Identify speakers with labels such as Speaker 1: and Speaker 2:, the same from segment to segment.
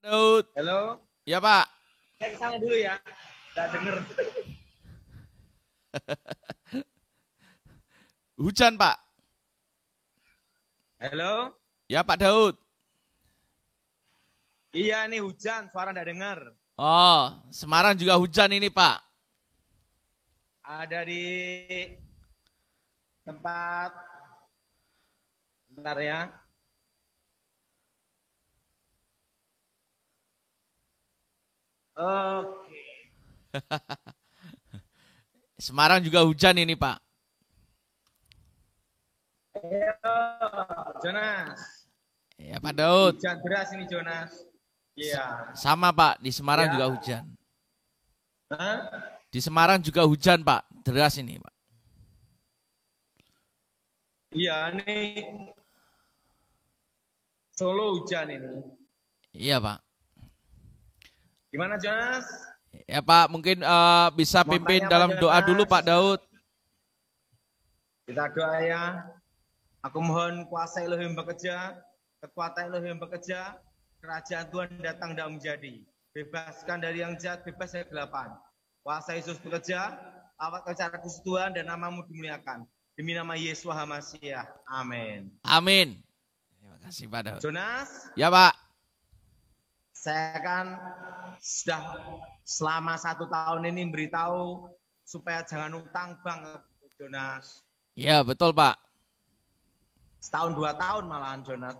Speaker 1: Daud.
Speaker 2: Halo.
Speaker 1: Ya Pak.
Speaker 2: Saya kesana dulu ya. Nggak denger.
Speaker 1: Hujan Pak.
Speaker 2: Halo.
Speaker 1: Ya Pak Daud.
Speaker 2: Iya nih hujan, suara nggak dengar.
Speaker 1: Oh, Semarang juga hujan ini Pak.
Speaker 2: Ada di tempat, bentar ya. Oke.
Speaker 1: Semarang juga hujan ini Pak.
Speaker 2: Ayo, Jonas.
Speaker 1: Ya Pak Daud.
Speaker 2: Hujan deras ini Jonas. Iya.
Speaker 1: Sama Pak, di Semarang
Speaker 2: Ya.
Speaker 1: juga hujan.
Speaker 2: Hah?
Speaker 1: Di Semarang juga hujan Pak, deras ini Pak.
Speaker 2: Iya nih. Solo hujan ini.
Speaker 1: Iya Pak.
Speaker 2: Gimana Jonas?
Speaker 1: Ya Pak, mungkin bisa
Speaker 2: Mau
Speaker 1: pimpin
Speaker 2: tanya apa,
Speaker 1: dalam doa
Speaker 2: Jonas?
Speaker 1: dulu Pak Daud.
Speaker 2: Kita doa ya. Aku mohon kuasa Elohim bekerja, kekuatan Elohim bekerja, kerajaan Tuhan datang dan menjadi. Bebaskan dari yang jahat, bebas dari kegelapan. Kuasa Yesus bekerja, awat acara khusus Tuhan dan namamu dimuliakan. Demi nama Yesus Hamasiah. Amin.
Speaker 1: Amin. Terima kasih Pak Daud.
Speaker 2: Jonas,
Speaker 1: Ya Pak.
Speaker 2: saya kan sudah selama 1 tahun ini beritahu supaya jangan utang banget, Jonas.
Speaker 1: Ya betul Pak.
Speaker 2: Setahun 2 tahun malahan, Jonas.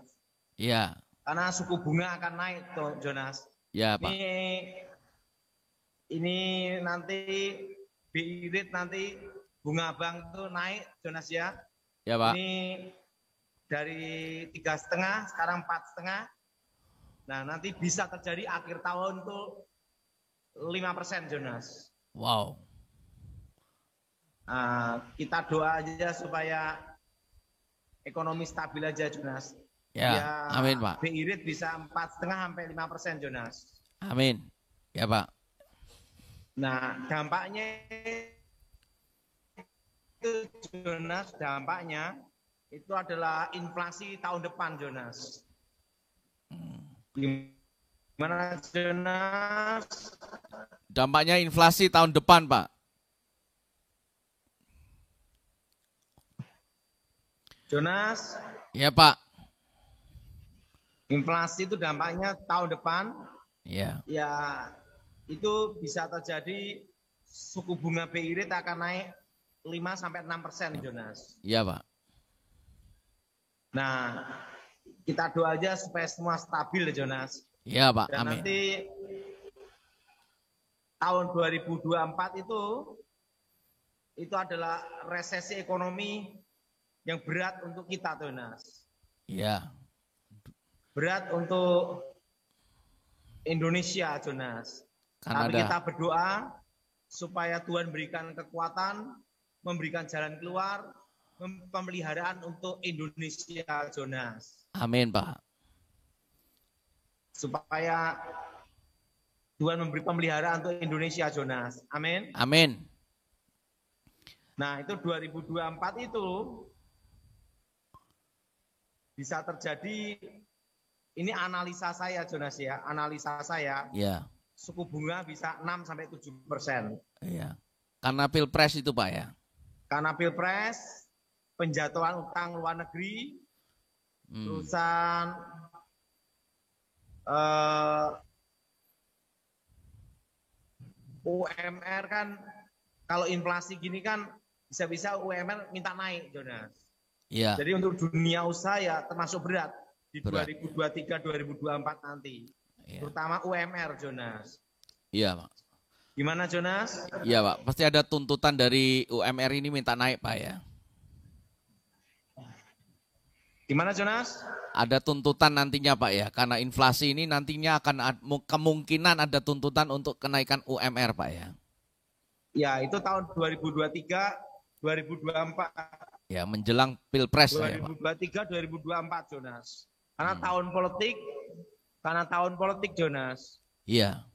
Speaker 1: Ya.
Speaker 2: Karena suku bunga akan naik, tuh, Jonas.
Speaker 1: Ya Pak.
Speaker 2: Ini nanti BI rate nanti bunga bank itu naik, Jonas ya.
Speaker 1: Ya Pak.
Speaker 2: Ini dari 3,5 sekarang 4,5. Nah nanti bisa terjadi akhir tahun tuh 5%, Jonas.
Speaker 1: Wow.
Speaker 2: Kita doa aja supaya ekonomi stabil aja, Jonas.
Speaker 1: Ya, amin Pak.
Speaker 2: BI rate bisa 4,5 sampai 5%, Jonas.
Speaker 1: Amin. Ya Pak.
Speaker 2: Nah dampaknya itu, Jonas, dampaknya itu adalah inflasi tahun depan, Jonas. Gimana, Jonas?
Speaker 1: Dampaknya inflasi tahun depan, Pak.
Speaker 2: Jonas?
Speaker 1: Ya, Pak.
Speaker 2: Inflasi itu dampaknya tahun depan.
Speaker 1: Ya.
Speaker 2: Ya, itu bisa terjadi suku bunga BI rate akan naik 5-6%, Jonas.
Speaker 1: Iya, Pak.
Speaker 2: Nah, kita doa aja supaya semua stabil, Jonas.
Speaker 1: Iya, Pak.
Speaker 2: Dan
Speaker 1: Amin.
Speaker 2: nanti tahun 2024 itu adalah resesi ekonomi yang berat untuk kita, Jonas.
Speaker 1: Iya.
Speaker 2: Berat untuk Indonesia, Jonas.
Speaker 1: Kanada.
Speaker 2: Tapi kita berdoa supaya Tuhan berikan kekuatan, memberikan jalan keluar, pemeliharaan untuk Indonesia, Jonas.
Speaker 1: Amin, Pak.
Speaker 2: Supaya Tuhan memberi pemeliharaan untuk Indonesia, Jonas. Amin.
Speaker 1: Amin.
Speaker 2: Nah, itu 2024 itu bisa terjadi, ini analisa saya, Jonas ya, analisa saya.
Speaker 1: Iya.
Speaker 2: Suku bunga bisa 6-7%.
Speaker 1: Iya. Karena Pilpres itu, Pak ya.
Speaker 2: Karena Pilpres, penjatuhan utang luar negeri, terusan UMR kan, kalau inflasi gini kan bisa-bisa UMR minta naik, Jonas.
Speaker 1: Iya.
Speaker 2: Jadi untuk dunia usaha ya termasuk berat di
Speaker 1: Berat.
Speaker 2: 2023-2024 nanti.
Speaker 1: Iya.
Speaker 2: Terutama UMR, Jonas.
Speaker 1: Iya, Pak.
Speaker 2: Gimana, Jonas?
Speaker 1: Iya, Pak. Pasti ada tuntutan dari UMR ini minta naik, Pak ya.
Speaker 2: Gimana, Jonas?
Speaker 1: Ada tuntutan nantinya, Pak ya. Karena inflasi ini nantinya akan kemungkinan ada tuntutan untuk kenaikan UMR, Pak ya.
Speaker 2: Ya, itu tahun 2023, 2024.
Speaker 1: Ya, menjelang Pilpres ya, Pak.
Speaker 2: 2023, 2024, Jonas. Karena tahun politik, Jonas.
Speaker 1: Iya.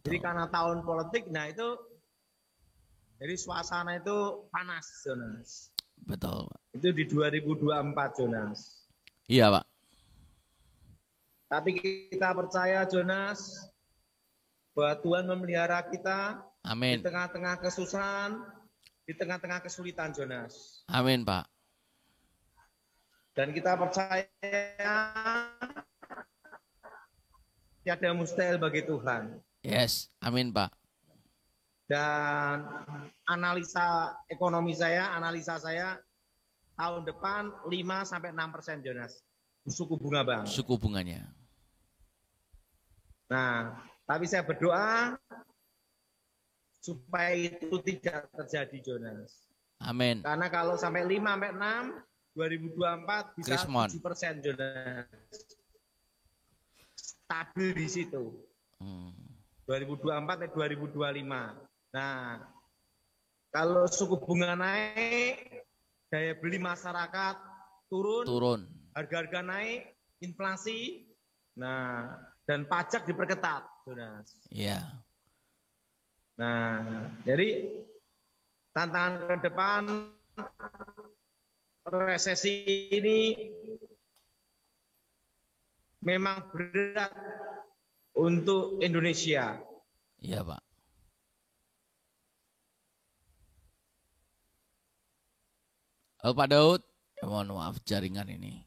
Speaker 2: Jadi karena tahun politik, nah itu jadi suasana itu panas, Jonas.
Speaker 1: Betul, Pak.
Speaker 2: Itu di 2024, Jonas.
Speaker 1: Iya, Pak.
Speaker 2: Tapi kita percaya Jonas bahwa Tuhan memelihara kita di
Speaker 1: Amin.
Speaker 2: tengah-tengah kesusahan, di tengah-tengah kesulitan Jonas.
Speaker 1: Amin, Pak.
Speaker 2: Dan kita percaya tiada mustahil bagi Tuhan.
Speaker 1: Yes, amin, Pak.
Speaker 2: Dan analisa saya tahun depan 5-6% Jonas. Suku bunga Bang.
Speaker 1: Suku bunganya.
Speaker 2: Nah, tapi saya berdoa supaya itu tidak terjadi Jonas.
Speaker 1: Amin.
Speaker 2: Karena kalau sampai 5-6, 2024 bisa
Speaker 1: Krismon.
Speaker 2: 7% Jonas. Stabil di situ. 2024 2025. Nah, kalau suku bunga naik, daya beli masyarakat turun. Harga-harga naik, inflasi, nah, dan pajak diperketat, Jonas.
Speaker 1: Iya.
Speaker 2: Nah, jadi tantangan ke depan resesi ini memang berat untuk Indonesia.
Speaker 1: Iya, Pak. Halo Pak Daud, mohon maaf jaringan ini.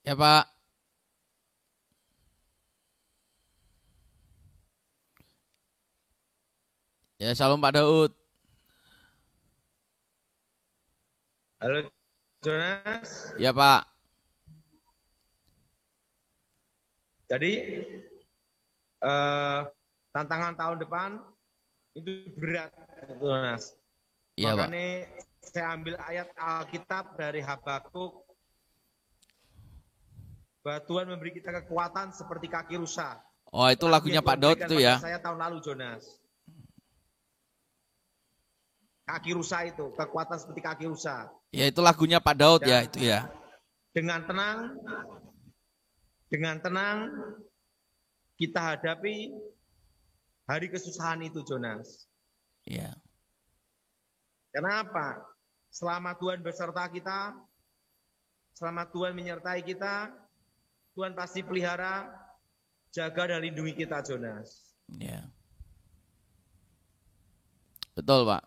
Speaker 1: Ya Pak. Ya, salam Pak Daud.
Speaker 2: Halo Jonas.
Speaker 1: Ya Pak.
Speaker 2: Jadi tantangan tahun depan itu berat, Jonas.
Speaker 1: Iya, Pak.
Speaker 2: Makanya saya ambil ayat Alkitab dari Habakuk bahwa Tuhan memberi kita kekuatan seperti kaki rusa.
Speaker 1: Oh, itu lagunya Pak Daud itu ya?
Speaker 2: Saya tahun lalu, Jonas. Kaki rusa itu, kekuatan seperti kaki rusa.
Speaker 1: Ya, itu lagunya Pak Daud ya, itu ya.
Speaker 2: Dengan tenang kita hadapi hari kesusahan itu, Jonas.
Speaker 1: Iya.
Speaker 2: Kenapa? Selama Tuhan beserta kita, selama Tuhan menyertai kita, Tuhan pasti pelihara, jaga dan lindungi kita, Jonas.
Speaker 1: Iya. Betul, Pak.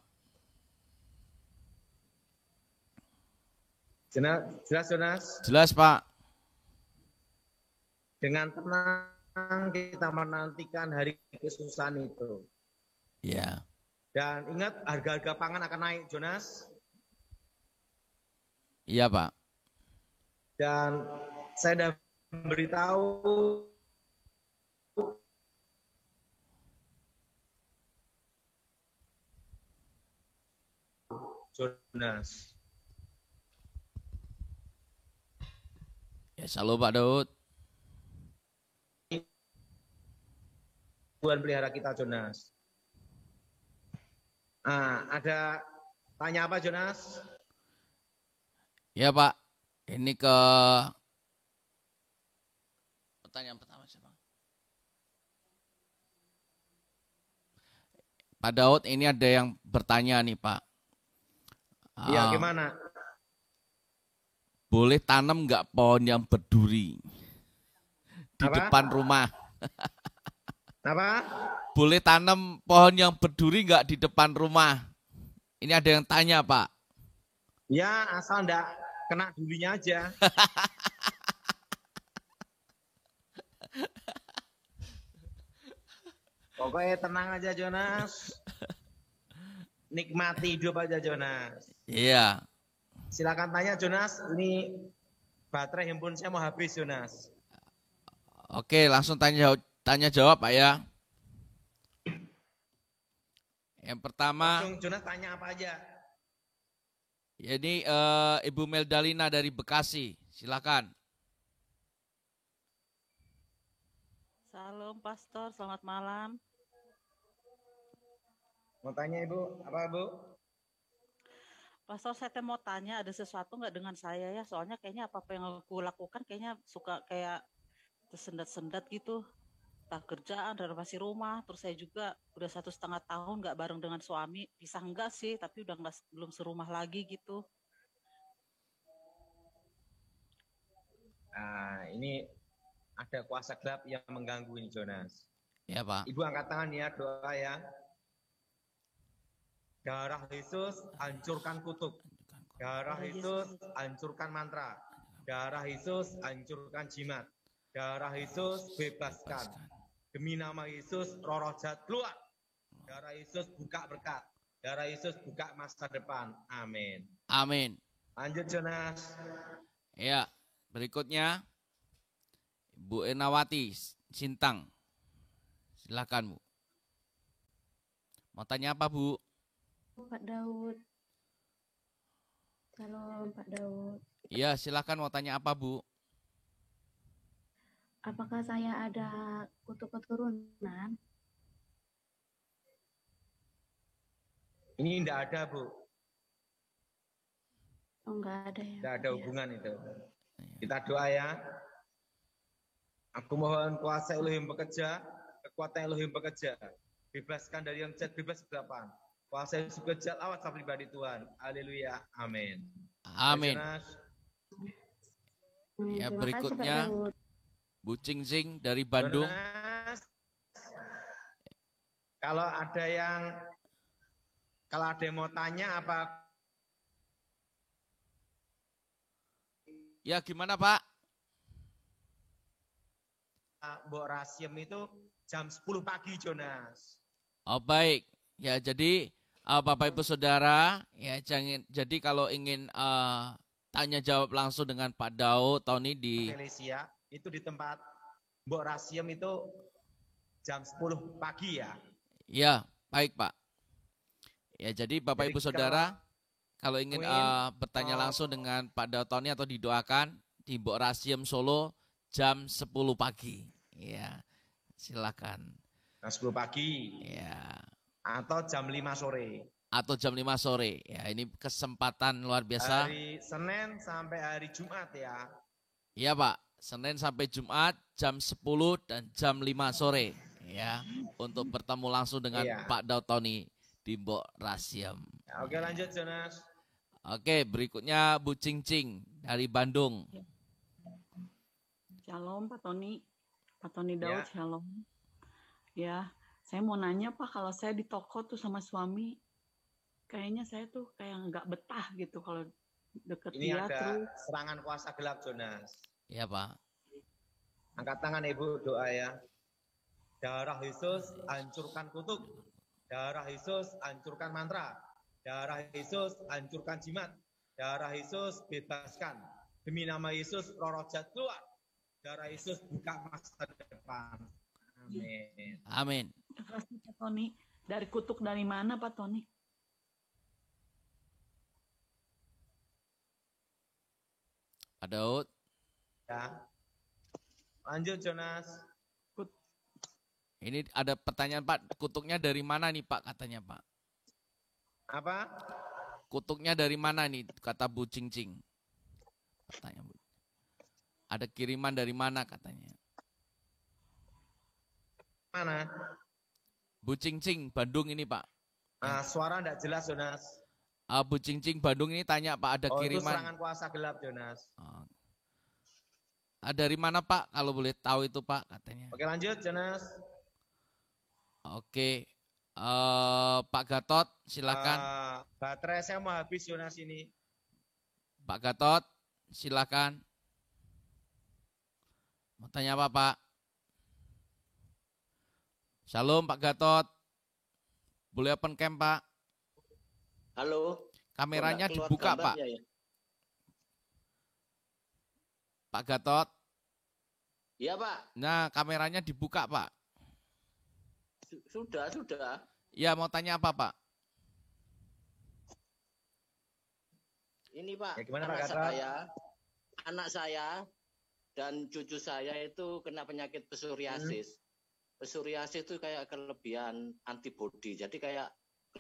Speaker 2: Jelas, Jonas?
Speaker 1: Jelas, Pak.
Speaker 2: Dengan tenang kita menantikan hari kesusahan itu.
Speaker 1: Iya.
Speaker 2: Dan ingat harga-harga pangan akan naik, Jonas.
Speaker 1: Iya, Pak.
Speaker 2: Dan saya sudah memberitahu Jonas.
Speaker 1: Ya, selalu Pak Daud.
Speaker 2: Tuhan pelihara kita, Jonas. Ada tanya apa, Jonas?
Speaker 1: Ya, Pak. Ini ke pertanyaan pertama siapa? Pak Daud, ini ada yang bertanya nih, Pak.
Speaker 2: Iya, gimana?
Speaker 1: Boleh tanam nggak pohon yang berduri di depan rumah?
Speaker 2: Apa?
Speaker 1: Boleh tanam pohon yang berduri nggak di depan rumah? Ini ada yang tanya, Pak.
Speaker 2: Ya, asal enggak kena durinya aja. Pokoknya tenang aja, Jonas. Nikmati hidup aja, Jonas.
Speaker 1: Iya.
Speaker 2: Silakan tanya, Jonas. Ini baterai handphone saya mau habis, Jonas.
Speaker 1: Oke, langsung tanya jawab, Pak ya. Yang pertama,
Speaker 2: langsung Jonas tanya apa aja.
Speaker 1: Ini Ibu Meldalina dari Bekasi, silakan.
Speaker 3: Salam Pastor, selamat malam.
Speaker 2: Mau tanya Ibu, apa Ibu?
Speaker 3: Pastor, saya mau tanya ada sesuatu nggak dengan saya ya? Soalnya kayaknya apa yang aku lakukan kayaknya suka kayak tersendat-sendat gitu. Entah kerjaan, renovasi rumah, terus saya juga udah 1,5 tahun nggak bareng dengan suami. Pisah enggak sih, tapi udah belum serumah lagi gitu.
Speaker 2: ada kuasa gelap yang mengganggu ini Jonas.
Speaker 1: Ya Pak.
Speaker 2: Ibu angkat tangan ya, doa ya. Darah Yesus hancurkan kutuk. Darah Yesus hancurkan mantra. Darah Yesus hancurkan jimat. Darah Yesus bebaskan. Demi nama Yesus roh jahat keluar. Darah Yesus buka berkat. Darah Yesus buka masa depan. Amin.
Speaker 1: Amin.
Speaker 2: Lanjut Jonas.
Speaker 1: Ya, berikutnya Bu Enawati Sintang. Silakan Bu. Mau tanya apa Bu?
Speaker 4: Pak Daud. Shalom Pak Daud.
Speaker 1: Iya, silakan mau tanya apa Bu?
Speaker 4: Apakah saya ada kutuk keturunan?
Speaker 2: Ini tidak ada Bu.
Speaker 4: Oh, enggak ada ya.
Speaker 2: Tidak ada hubungan itu. Kita doa ya. Aku mohon kuasa Elohim bekerja, kekuatan Elohim bekerja. Bebaskan dari yang jahat, bebas kegelapan. Kuasa Yesus bekerja, awat pribadi Tuhan. Haleluya. Amin.
Speaker 1: Amin.
Speaker 2: Jonas.
Speaker 1: Ya,
Speaker 4: Terima
Speaker 1: berikutnya
Speaker 4: kasih, Pak Daud.
Speaker 1: Bu Cingsing dari Bandung.
Speaker 2: Jonas. Kalau ada yang mau tanya apa?
Speaker 1: Ya, gimana Pak?
Speaker 2: Mbok Rasiem itu jam 10 pagi Jonas.
Speaker 1: Oh baik. Ya, jadi Bapak Ibu Saudara, ya jadi kalau ingin tanya jawab langsung dengan Pak Daud Tony di
Speaker 2: Felicia itu di tempat Mbok Rasiem itu jam 10 pagi ya.
Speaker 1: Ya, baik Pak. Ya, jadi Bapak
Speaker 2: Jadi
Speaker 1: Ibu Saudara kalau ingin bertanya langsung dengan Pak Daud Tony atau didoakan di Mbok Rasiem Solo jam 10 pagi. Ya, silakan.
Speaker 2: Jam 10 pagi.
Speaker 1: Ya.
Speaker 2: Atau jam 5 sore.
Speaker 1: Atau jam 5 sore. Ya, ini kesempatan luar biasa.
Speaker 2: Hari Senin sampai hari Jumat ya.
Speaker 1: Iya Pak, Senin sampai Jumat jam 10 dan jam 5 sore. Ya, untuk bertemu langsung dengan Pak Daud Tony di Mbok Rasiem.
Speaker 2: Ya, oke lanjut Jonas.
Speaker 1: Oke, berikutnya Bu Cincing dari Bandung.
Speaker 3: Shalom Pak Tony. Pak Tony Daud, shalom. Ya, saya mau nanya Pak, kalau saya di toko tuh sama suami, kayaknya saya tuh kayak nggak betah gitu kalau deket
Speaker 2: Ini
Speaker 3: dia
Speaker 2: ada
Speaker 3: terus.
Speaker 2: serangan kuasa gelap Jonas.
Speaker 1: Iya Pak.
Speaker 2: Angkat tangan Ibu, doa ya. Darah Yesus hancurkan kutuk. Darah Yesus hancurkan mantra. Darah Yesus hancurkan jimat. Darah Yesus bebaskan. Demi nama Yesus roh jahat keluar. Darah Yesus buka masa depan. Amin.
Speaker 1: Amin.
Speaker 3: Terima kasih Pak Tony. Dari kutuk dari mana Pak Tony?
Speaker 1: Pak Daud.
Speaker 2: Ya. Lanjut Jonas.
Speaker 1: Ini ada pertanyaan Pak, kutuknya dari mana nih Pak katanya Pak?
Speaker 2: Apa?
Speaker 1: Kutuknya dari mana nih kata Bu Cincing? Katanya Bu. Ada kiriman dari mana katanya?
Speaker 2: Mana?
Speaker 1: Bu Cincing Bandung ini Pak.
Speaker 2: Suara enggak jelas Jonas.
Speaker 1: Bu Cincing Bandung ini tanya Pak ada kiriman.
Speaker 2: Itu serangan kuasa gelap Jonas.
Speaker 1: Dari mana Pak? Kalau boleh tahu itu Pak katanya.
Speaker 2: Oke lanjut Jonas.
Speaker 1: Oke. Pak Gatot silakan.
Speaker 2: Baterai saya mau habis Jonas ini.
Speaker 1: Pak Gatot silakan. Mau tanya apa Pak? Shalom Pak Gatot. Boleh open cam Pak?
Speaker 5: Halo.
Speaker 1: Kameranya dibuka Pak.
Speaker 5: Ya?
Speaker 1: Pak Gatot.
Speaker 5: Iya Pak.
Speaker 1: Nah kameranya dibuka Pak.
Speaker 5: Sudah.
Speaker 1: Ya mau tanya apa Pak?
Speaker 5: Ini Pak,
Speaker 2: ya, gimana, Pak
Speaker 5: anak saya dan cucu saya itu kena penyakit psoriasis. Psoriasis itu kayak kelebihan antibodi. Jadi kayak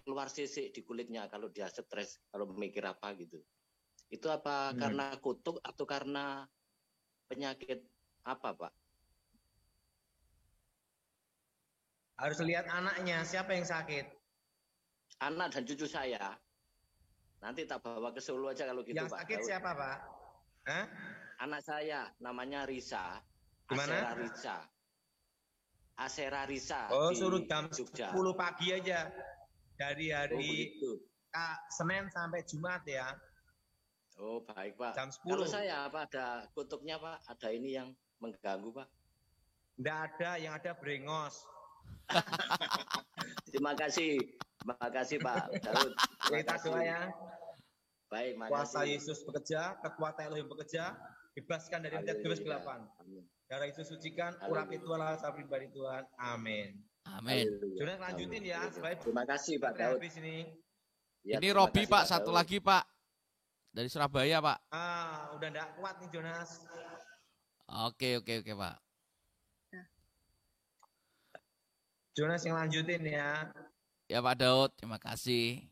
Speaker 5: keluar sisik di kulitnya kalau dia stres, kalau memikir apa gitu. Itu apa karena kutuk atau karena penyakit apa Pak?
Speaker 2: Harus lihat anaknya, siapa yang sakit?
Speaker 5: Anak dan cucu saya. Nanti tak bawa ke Solo aja kalau gitu
Speaker 2: yang
Speaker 5: Pak.
Speaker 2: Yang sakit siapa Pak? Hah?
Speaker 5: Anak saya namanya Risa.
Speaker 2: Gimana?
Speaker 5: Asera Risa. Asera Risa
Speaker 2: Oh,
Speaker 5: di
Speaker 2: suruh jam
Speaker 5: Jogja.
Speaker 2: 10 pagi aja. Dari
Speaker 5: Oh,
Speaker 2: hari
Speaker 5: begitu.
Speaker 2: Senin sampai Jumat ya.
Speaker 5: Oh, baik, Pak.
Speaker 2: Jam 10.
Speaker 5: Kalau saya apa ada kutubnya, Pak? Ada ini yang mengganggu, Pak?
Speaker 2: Enggak ada, yang ada brengos.
Speaker 5: Terima kasih. Terima kasih, Pak Daud. Terima
Speaker 2: Kita
Speaker 5: kasih.
Speaker 2: doa ya.
Speaker 5: Baik,
Speaker 2: Kuasa
Speaker 5: makasih.
Speaker 2: Yesus bekerja, kekuatan Elohim bekerja, bebaskan dari penyakit, bebas
Speaker 5: Haleluya.
Speaker 2: kegelapan.
Speaker 5: Amin.
Speaker 2: Darah Yesus sucikan,
Speaker 5: Haleluya.
Speaker 2: urapi Tuhan, rasa pribadi Tuhan. Amin.
Speaker 1: Amin.
Speaker 5: Haleluya.
Speaker 2: Jonas lanjutin ya,
Speaker 5: Haleluya.
Speaker 2: supaya
Speaker 5: Terima kasih, Pak
Speaker 2: sampai
Speaker 5: Daud.
Speaker 2: habis ini.
Speaker 5: Ya,
Speaker 1: Ini
Speaker 5: terima
Speaker 1: Robi
Speaker 5: kasih,
Speaker 1: Pak, satu
Speaker 5: Daud.
Speaker 1: lagi Pak. Dari Surabaya Pak.
Speaker 2: Udah enggak kuat nih Jonas.
Speaker 1: Oke Pak.
Speaker 2: Jonas yang lanjutin ya.
Speaker 1: Ya Pak Daud, terima kasih.